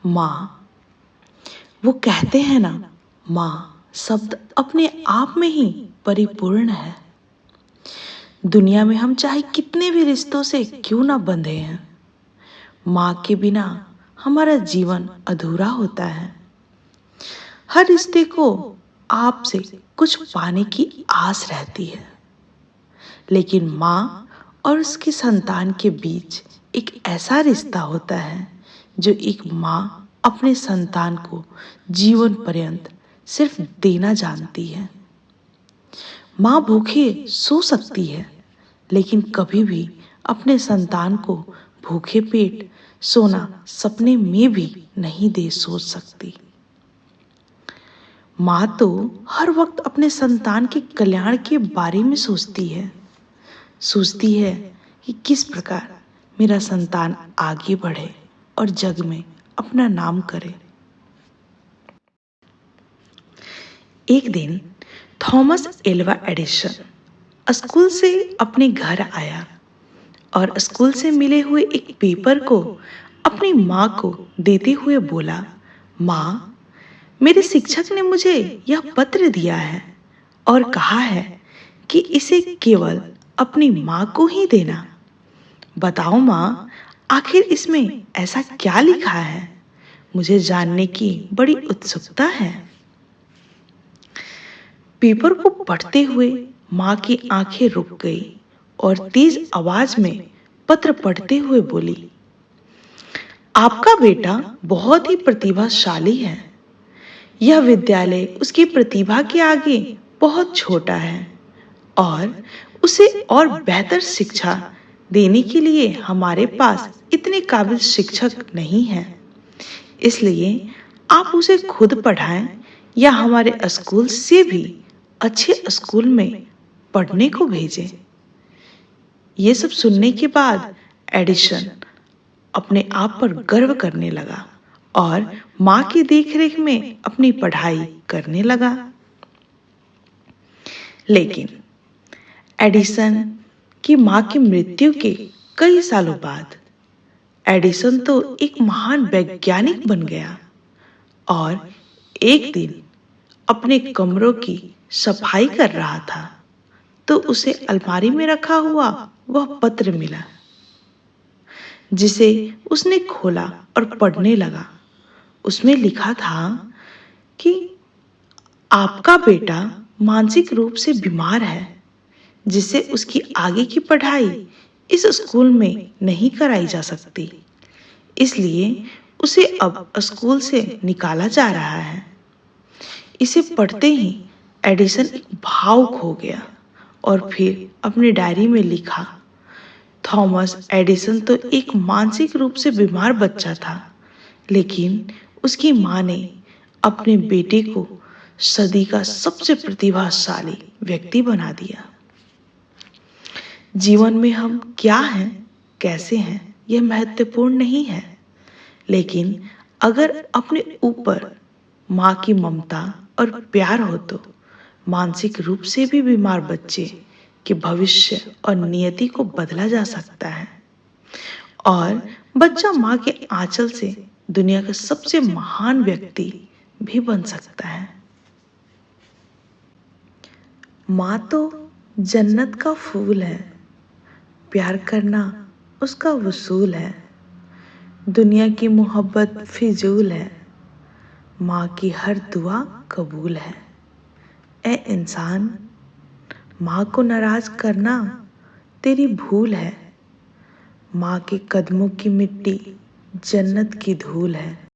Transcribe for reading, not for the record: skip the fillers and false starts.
माँ। वो कहते हैं ना, माँ शब्द अपने आप में ही परिपूर्ण है। दुनिया में हम चाहे कितने भी रिश्तों से क्यों ना बंधे हैं, माँ के बिना हमारा जीवन अधूरा होता है। हर रिश्ते को आपसे कुछ पाने की आस रहती है, लेकिन माँ और उसकी संतान के बीच एक ऐसा रिश्ता होता है जो एक माँ अपने संतान को जीवन पर्यंत सिर्फ देना जानती है। माँ भूखे सो सकती है, लेकिन कभी भी अपने संतान को भूखे पेट सोना सपने में भी नहीं दे सोच सकती। माँ तो हर वक्त अपने संतान के कल्याण के बारे में सोचती है कि किस प्रकार मेरा संतान आगे बढ़े और जग में अपना नाम करे। एक दिन थॉमस एल्वा एडिसन स्कूल से अपने घर आया और स्कूल से मिले हुए एक पेपर को अपनी माँ को देते हुए बोला, माँ, मेरे शिक्षक ने मुझे यह पत्र दिया है और कहा है कि इसे केवल अपनी माँ को ही देना। बताओ माँ, आखिर इसमें ऐसा क्या लिखा है? मुझे जानने की बड़ी उत्सुकता है। पेपर को पढ़ते हुए माँ की आंखें रुक गई और तेज आवाज में पत्र पढ़ते हुए बोली, आपका बेटा बहुत ही प्रतिभाशाली है। यह विद्यालय उसकी प्रतिभा के आगे बहुत छोटा है और उसे और बेहतर शिक्षा देने के लिए हमारे पास इतने काबिल शिक्षक नहीं हैं। इसलिए आप उसे खुद पढ़ाएं या हमारे स्कूल से भी अच्छे स्कूल में पढ़ने को भेजें। ये सब सुनने के बाद एडिसन अपने आप पर गर्व करने लगा और माँ की देखरेख में अपनी पढ़ाई करने लगा। लेकिन एडिसन की माँ की मृत्यु के कई सालों बाद एडिसन तो एक महान वैज्ञानिक बन गया और एक दिन अपने कमरों की सफाई कर रहा था तो उसे अलमारी में रखा हुआ वह पत्र मिला, जिसे उसने खोला और पढ़ने लगा। उसमें लिखा था कि आपका बेटा मानसिक रूप से बीमार है, जिससे उसकी आगे की पढ़ाई इस स्कूल में नहीं कराई जा सकती। इसलिए उसे अब स्कूल से निकाला जा रहा है। इसे पढ़ते ही एडिसन भावुक हो गया और फिर अपनी डायरी में लिखा, थॉमस एडिसन तो एक मानसिक रूप से बीमार बच्चा था, लेकिन उसकी माँ ने अपने बेटे को सदी का सबसे प्रतिभाशाली व्यक्ति बना दिया। जीवन में हम क्या हैं, कैसे हैं, यह महत्वपूर्ण नहीं है, लेकिन अगर अपने ऊपर माँ की ममता और प्यार हो तो मानसिक रूप से भी बीमार बच्चे के भविष्य और नियति को बदला जा सकता है और बच्चा माँ के आंचल से दुनिया का सबसे महान व्यक्ति भी बन सकता है। माँ तो जन्नत का फूल है, प्यार करना उसका वसूल है। दुनिया की मोहब्बत फिजूल है, माँ की हर दुआ कबूल है। ए इंसान, माँ को नाराज करना तेरी भूल है। माँ के कदमों की मिट्टी जन्नत की धूल है।